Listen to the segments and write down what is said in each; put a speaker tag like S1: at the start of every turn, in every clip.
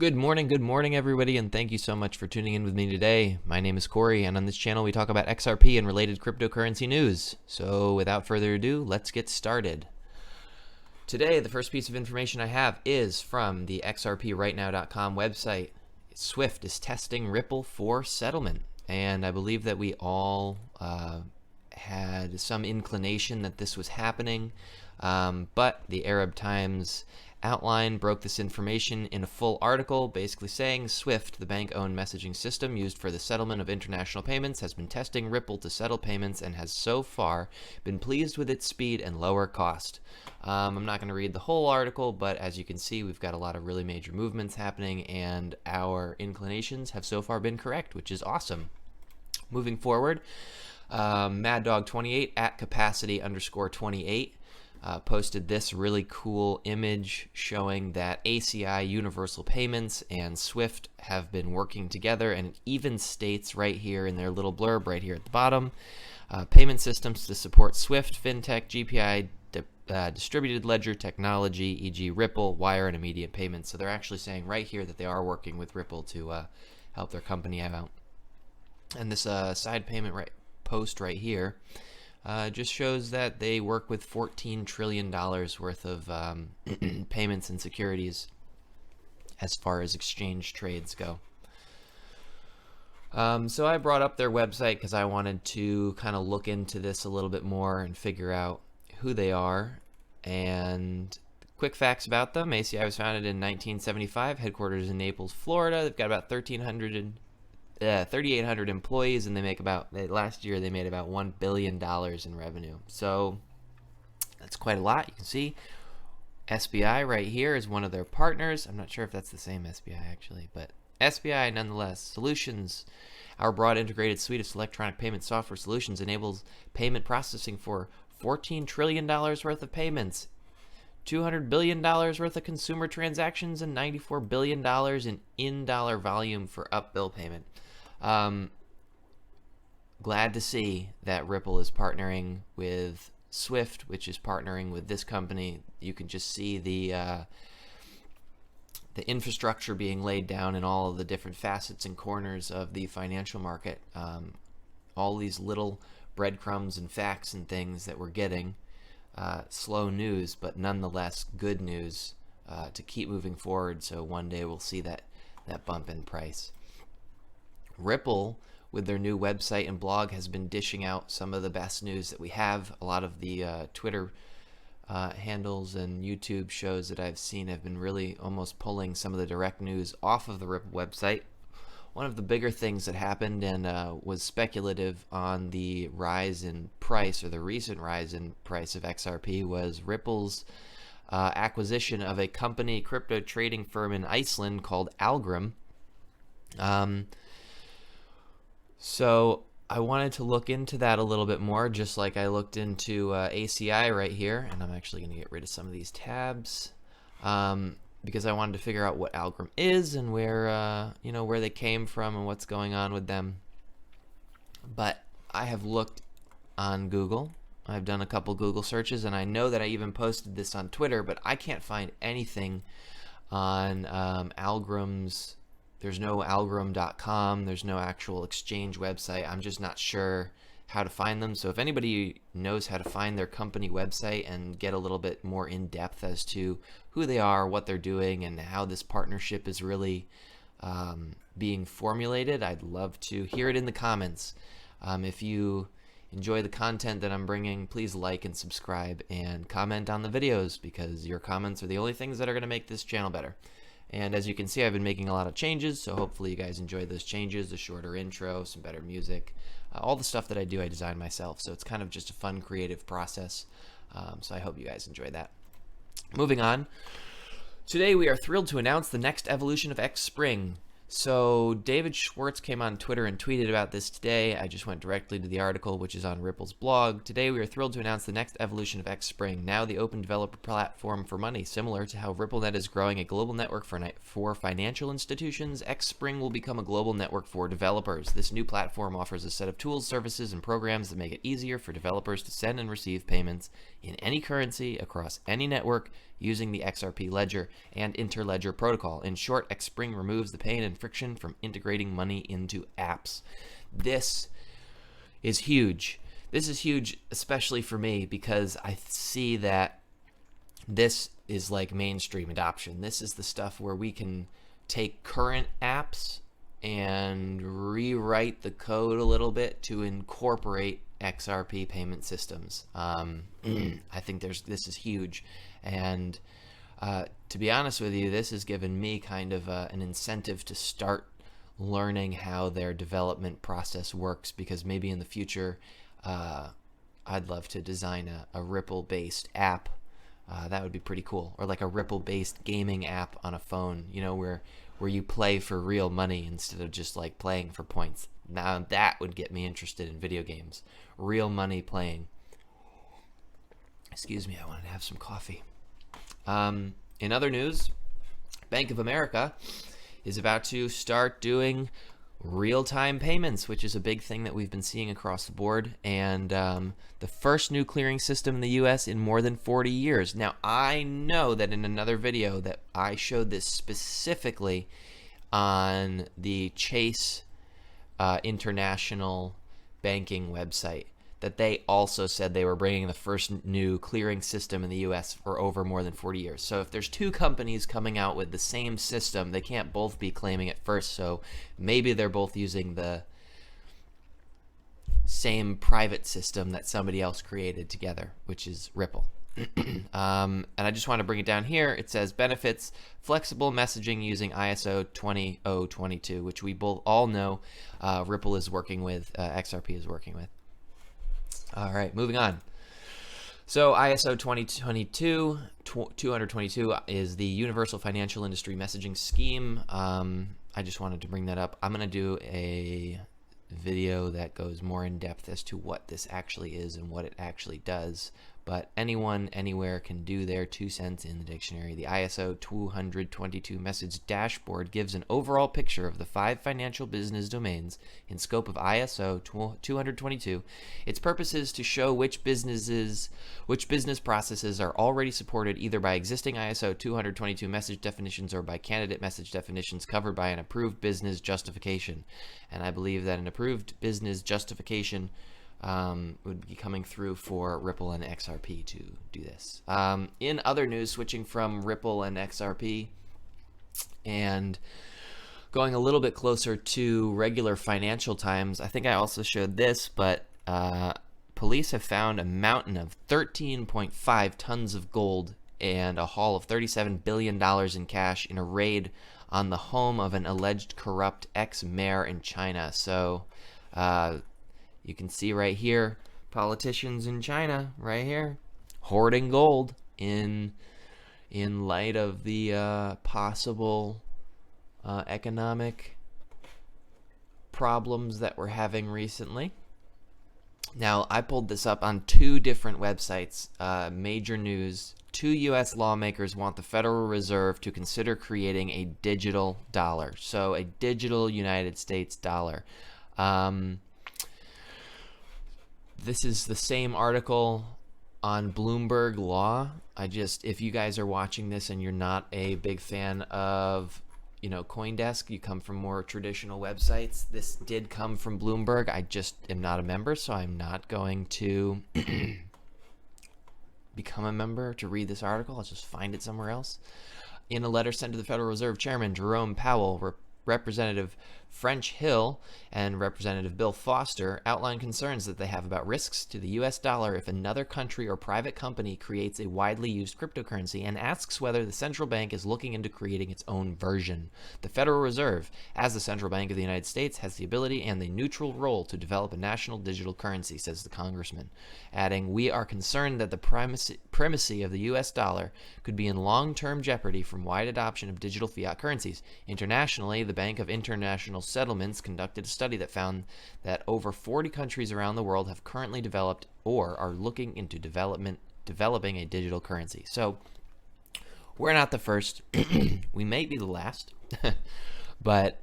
S1: Good morning, everybody, and thank you so much for tuning in with me today. My name is Corey, and on this channel we talk about XRP and related cryptocurrency news. So without further ado, let's get started. Today, the first piece of information I have is from the XRPrightnow.com website. Swift is testing Ripple for settlement, and I believe that we all had some inclination that this was happening, but the Arab Times Outline broke this information in a full article, basically saying Swift, the bank-owned messaging system used for the settlement of international payments, has been testing Ripple to settle payments and has so far been pleased with its speed and lower cost. I'm not going to read the whole article, but as you can see, we've got a lot of really major movements happening, and our inclinations have so far been correct, which is awesome. Moving forward, MaddDog28 at capacity_28 posted this really cool image showing that ACI Universal Payments and Swift have been working together, and it even states right here in their little blurb right here at the bottom, payment systems to support Swift, FinTech, GPI, distributed ledger technology, e.g. Ripple, wire, and immediate payments. So they're actually saying right here that they are working with Ripple to help their company out. And this side payment post right here just shows that they work with $14 trillion worth of payments and securities as far as exchange trades go. So I brought up their website because I wanted to kind of look into this a little bit more and figure out who they are. And quick facts about them: ACI was founded in 1975, headquarters in Naples, Florida. They've got about 3,800 employees, and they make last year they made about $1 billion in revenue. So that's quite a lot. You can see SBI right here is one of their partners. I'm not sure if that's the same SBI actually, but SBI nonetheless. Solutions. Our broad integrated suite of electronic payment software solutions enables payment processing for $14 trillion worth of payments, $200 billion worth of consumer transactions, and $94 billion in dollar volume for up bill payment. Glad to see that Ripple is partnering with Swift, which is partnering with this company. You can just see the infrastructure being laid down in all of the different facets and corners of the financial market. All these little breadcrumbs and facts and things that we're getting. Slow news, but nonetheless good news to keep moving forward, so one day we'll see that bump in price. Ripple, with their new website and blog, has been dishing out some of the best news that we have. A lot of the Twitter handles and YouTube shows that I've seen have been really almost pulling some of the direct news off of the Ripple website. One of the bigger things that happened and was speculative on the rise in price, or the recent rise in price of XRP, was Ripple's acquisition of a crypto trading firm in Iceland called Algrim. So I wanted to look into that a little bit more, just like I looked into ACI right here, and I'm actually going to get rid of some of these tabs. Because I wanted to figure out what Algrim is and where where they came from and what's going on with them. But I have looked on Google. I've done a couple Google searches, and I know that I even posted this on Twitter, but I can't find anything on Algrim's. There's no Algrim.com. There's no actual exchange website. I'm just not sure how to find them. So if anybody knows how to find their company website and get a little bit more in depth as to who they are, what they're doing, and how this partnership is really being formulated, I'd love to hear it in the comments. If you enjoy the content that I'm bringing, please like and subscribe and comment on the videos, because your comments are the only things that are going to make this channel better. And as you can see, I've been making a lot of changes, so hopefully you guys enjoy those changes, a shorter intro, some better music. All the stuff that I do, I design myself, so it's kind of just a fun, creative process. So I hope you guys enjoy that. Moving on. Today we are thrilled to announce the next evolution of Xspring. So David Schwartz came on Twitter and tweeted about this today. I just went directly to the article, which is on Ripple's blog. Today, we are thrilled to announce the next evolution of Xspring, now the open developer platform for money. Similar to how RippleNet is growing a global network for financial institutions, Xspring will become a global network for developers. This new platform offers a set of tools, services, and programs that make it easier for developers to send and receive payments in any currency across any network using the XRP ledger and interledger protocol. In short, Xspring removes the pain and friction from integrating money into apps. This is huge. This is huge, especially for me, because I see that this is like mainstream adoption. This is the stuff where we can take current apps and rewrite the code a little bit to incorporate XRP payment systems. I think this is huge, and to be honest with you, this has given me kind of an incentive to start learning how their development process works, because maybe in the future I'd love to design a Ripple-based app. That would be pretty cool, or like a Ripple-based gaming app on a phone, you know, where you play for real money instead of just like playing for points. Now that would get me interested in video games. Real money playing. Excuse me, I wanted to have some coffee. In other news, Bank of America is about to start doing real-time payments, which is a big thing that we've been seeing across the board, and the first new clearing system in the U.S. in more than 40 years. Now, I know that in another video that I showed this specifically on the Chase international banking website, that they also said they were bringing the first new clearing system in the U.S. for over more than 40 years. So if there's two companies coming out with the same system, they can't both be claiming it first. So maybe they're both using the same private system that somebody else created together, which is Ripple. And I just want to bring it down here. It says benefits, flexible messaging using ISO 20022, which we both all know Ripple is working with, XRP is working with. All right, moving on. So ISO 20022 is the Universal Financial Industry Messaging Scheme. I just wanted to bring that up. I'm going to do a video that goes more in depth as to what this actually is and what it actually does. But anyone, anywhere can do their 2 cents in the dictionary. The ISO 20022 message dashboard gives an overall picture of the 5 financial business domains in scope of ISO 222. Its purpose is to show which business processes are already supported either by existing ISO 222 message definitions or by candidate message definitions covered by an approved business justification. And I believe that an approved business justification would be coming through for Ripple and XRP to do this. In other news, switching from Ripple and XRP and going a little bit closer to regular financial times, I think I also showed this, but police have found a mountain of 13.5 tons of gold and a haul of $37 billion in cash in a raid on the home of an alleged corrupt ex-mayor in China. So you can see right here, politicians in China, right here, hoarding gold in light of the possible economic problems that we're having recently. Now, I pulled this up on 2 different websites. Major news: 2 U.S. lawmakers want the Federal Reserve to consider creating a digital dollar. So a digital United States dollar. This is the same article on Bloomberg Law. If you guys are watching this and you're not a big fan of, CoinDesk, you come from more traditional websites. This did come from Bloomberg. I just am not a member, so I'm not going to become a member to read this article. I'll just find it somewhere else. In a letter sent to the Federal Reserve Chairman Jerome Powell, Representative French Hill and Representative Bill Foster outlined concerns that they have about risks to the U.S. dollar if another country or private company creates a widely used cryptocurrency, and asks whether the central bank is looking into creating its own version. The Federal Reserve, as the central bank of the United States, has the ability and the neutral role to develop a national digital currency, says the congressman, adding, "We are concerned that the primacy of the U.S. dollar could be in long-term jeopardy from wide adoption of digital fiat currencies. Internationally, the Bank of International Settlements conducted a study that found that over 40 countries around the world have currently developed or are looking into developing a digital currency." So we're not the first. We may be the last. But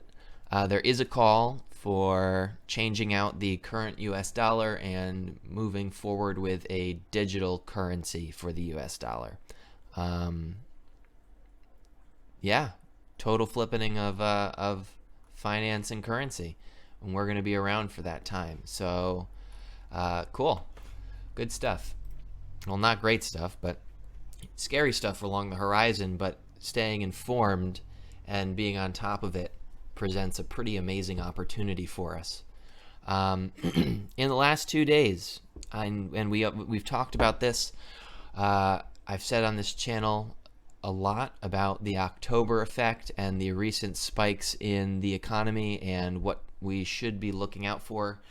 S1: there is a call for changing out the current U.S. dollar and moving forward with a digital currency for the U.S. dollar. Yeah, total flipping of finance and currency, and we're going to be around for that time. So cool, good stuff. Well, not great stuff, but scary stuff along the horizon. But staying informed and being on top of it presents a pretty amazing opportunity for us. In the last 2 days, and we've talked about this, I've said on this channel a lot about the October effect and the recent spikes in the economy and what we should be looking out for.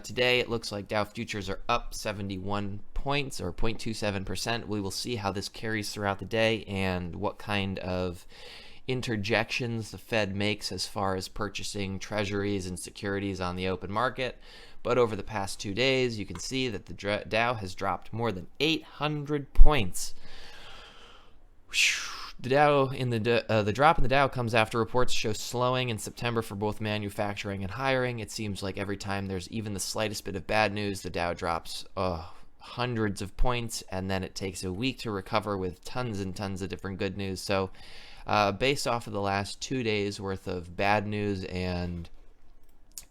S1: Today it looks like Dow futures are up 71 points, or 0.27%. We will see how this carries throughout the day and what kind of interjections the Fed makes as far as purchasing treasuries and securities on the open market. But over the past 2 days, you can see that the Dow has dropped more than 800 points. The drop in the Dow comes after reports show slowing in September for both manufacturing and hiring. It seems like every time there's even the slightest bit of bad news, the Dow drops hundreds of points, and then it takes a week to recover with tons and tons of different good news. So based off of the last 2 days worth of bad news and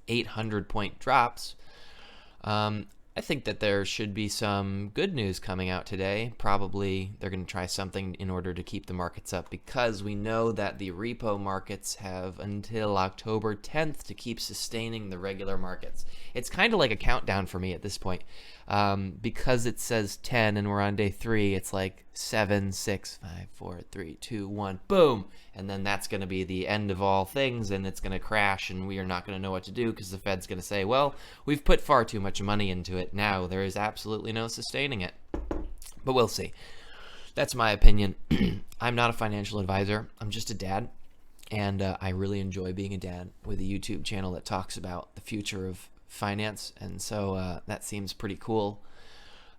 S1: 800-point drops, I think that there should be some good news coming out today. Probably they're going to try something in order to keep the markets up, because we know that the repo markets have until October 10th to keep sustaining the regular markets. It's kind of like a countdown for me at this point. Because it says 10 and we're on day 3, it's like 7, 6, 5, 4, 3, 2, 1, boom. And then that's going to be the end of all things, and it's going to crash, and we are not going to know what to do, because the Fed's going to say, well, we've put far too much money into it. Now there is absolutely no sustaining it. But we'll see. That's my opinion. I'm not a financial advisor. I'm just a dad. And I really enjoy being a dad with a YouTube channel that talks about the future of finance. And so that seems pretty cool.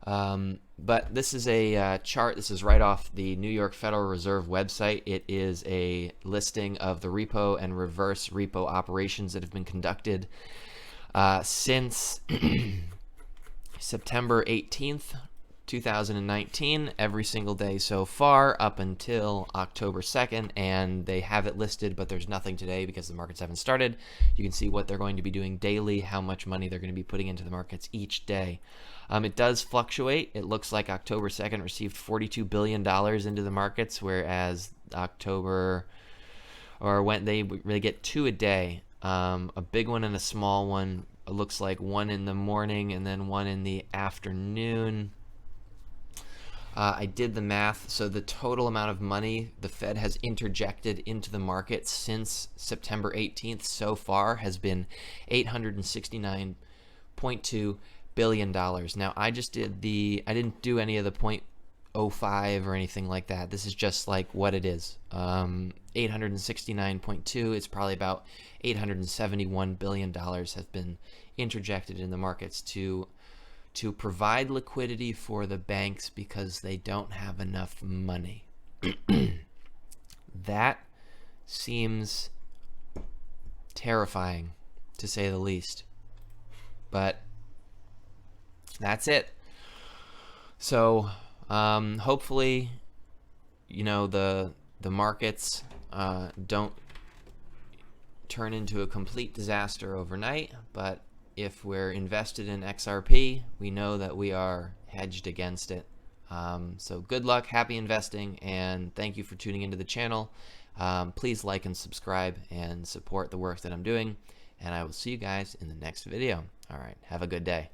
S1: But this is a chart. This is right off the New York Federal Reserve website. It is a listing of the repo and reverse repo operations that have been conducted since September 18th, 2019, every single day so far up until October 2nd, and they have it listed, but there's nothing today because the markets haven't started. You can see what they're going to be doing daily, how much money they're going to be putting into the markets each day. It does fluctuate. It looks like October 2nd received $42 billion into the markets, whereas October, or when they get 2 a day, a big one and a small one. It looks like one in the morning and then one in the afternoon. I did the math, so the total amount of money the Fed has interjected into the market since September 18th so far has been $869.2 billion. Now, I didn't do any of the 0.05 or anything like that. This is just like what it is. 869.2, it's probably about $871 billion has been interjected in the markets to provide liquidity for the banks because they don't have enough money. That seems terrifying, to say the least. But that's it. So hopefully, the markets don't turn into a complete disaster overnight, but if we're invested in XRP, we know that we are hedged against it. So good luck, happy investing, and thank you for tuning into the channel. Please like and subscribe and support the work that I'm doing, and I will see you guys in the next video. All right, have a good day.